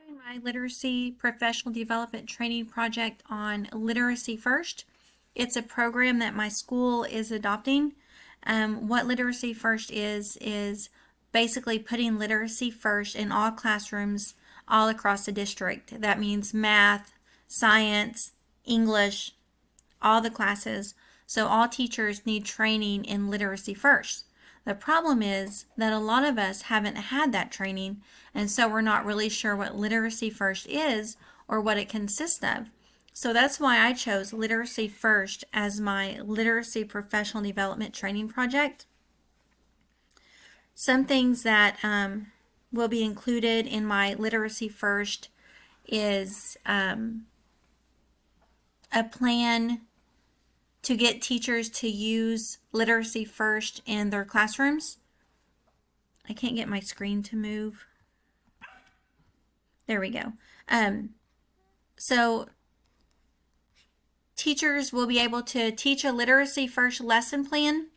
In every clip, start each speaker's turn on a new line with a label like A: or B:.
A: doing my literacy professional development training project on Literacy First. It's a program that my school is adopting. What Literacy First is basically putting literacy first in all classrooms all across the district. That means math, science, English, all the classes. So all teachers need training in literacy first. The problem is that a lot of us haven't had that training, and so we're not really sure what Literacy First is or what it consists of. So that's why I chose Literacy First as my literacy professional development training project. Some things that will be included in my Literacy First is a plan to get teachers to use Literacy First in their classrooms. I can't get my screen to move. There we go. So teachers will be able to teach a Literacy First lesson plan,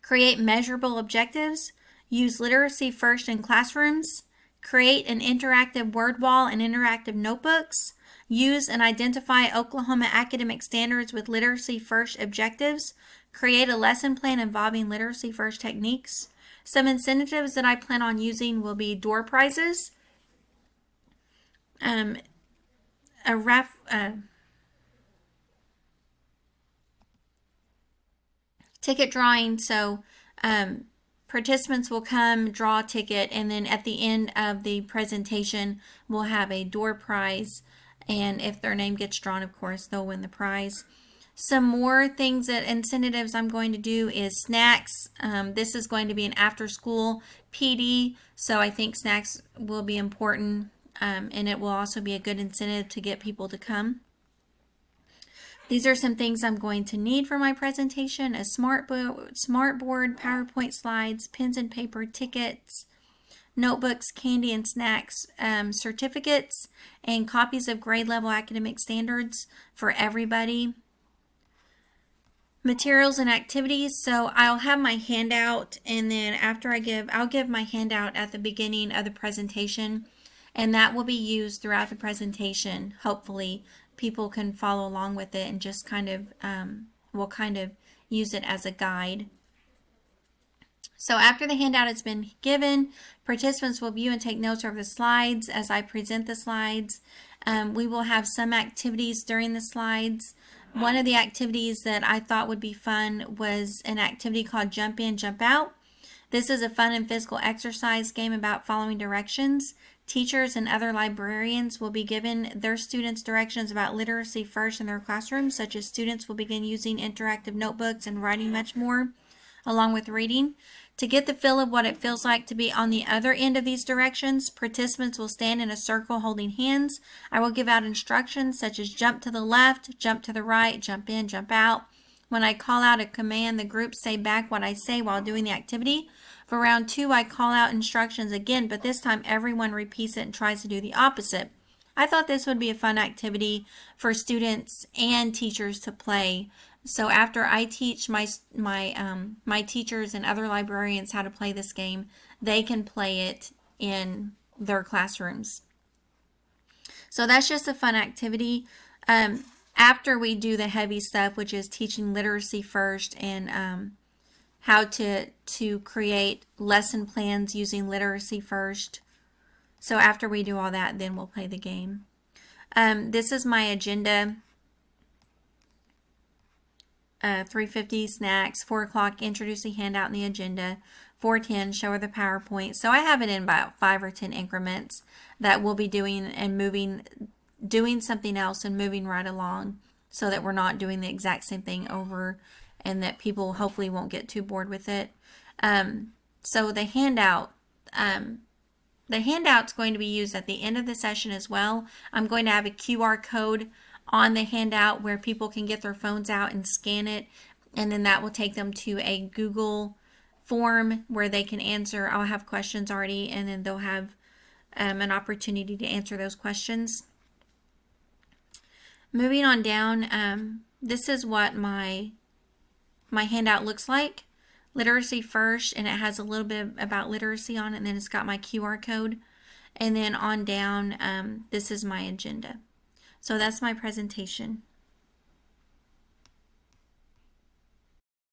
A: create measurable objectives, use Literacy First in classrooms, create an interactive word wall and interactive notebooks, use and identify Oklahoma academic standards with Literacy First objectives, create a lesson plan involving Literacy First techniques. Some incentives that I plan on using will be door prizes, ticket drawing. So participants will come, draw a ticket, and then at the end of the presentation, we'll have a door prize. And if their name gets drawn, of course, they'll win the prize. Some more things that incentives I'm going to do is snacks. This is going to be an after-school PD, so I think snacks will be important, and it will also be a good incentive to get people to come. These are some things I'm going to need for my presentation: a smartboard, PowerPoint slides, pens and paper, tickets, notebooks, candy and snacks, certificates, and copies of grade level academic standards for everybody. Materials and activities. So I'll have my handout, and then after I'll give my handout at the beginning of the presentation, and that will be used throughout the presentation. Hopefully people can follow along with it and just we'll kind of use it as a guide. So after the handout has been given, participants will view and take notes over the slides as I present the slides. We will have some activities during the slides. One of the activities that I thought would be fun was an activity called Jump In, Jump Out. This is a fun and physical exercise game about following directions. Teachers and other librarians will be given their students directions about Literacy First in their classrooms, such as students will begin using interactive notebooks and writing much more, along with reading. To get the feel of what it feels like to be on the other end of these directions, participants will stand in a circle holding hands. I will give out instructions such as jump to the left, jump to the right, jump in, jump out. When I call out a command, the group say back what I say while doing the activity. For round 2, I call out instructions again, but this time everyone repeats it and tries to do the opposite. I thought this would be a fun activity for students and teachers to play. So after I teach my teachers and other librarians how to play this game, they can play it in their classrooms. So that's just a fun activity. After we do the heavy stuff, which is teaching Literacy First and how to create lesson plans using Literacy First. So after we do all that, then we'll play the game. This is my agenda. 3:50 snacks, 4 o'clock introduce the handout and the agenda, 4:10 show her the PowerPoint. So I have it in about 5 or 10 increments that we'll be doing and doing something else and moving right along, so that we're not doing the exact same thing over, and that people hopefully won't get too bored with it. So the handout's going to be used at the end of the session as well. I'm going to have a QR code on the handout where people can get their phones out and scan it, and then that will take them to a Google form where they can answer. I'll have questions already, and then they'll have an opportunity to answer those questions. Moving on down, this is what my handout looks like. Literacy First, and it has a little bit about literacy on it, and then it's got my QR code. and then on down, this is my agenda. So that's my presentation.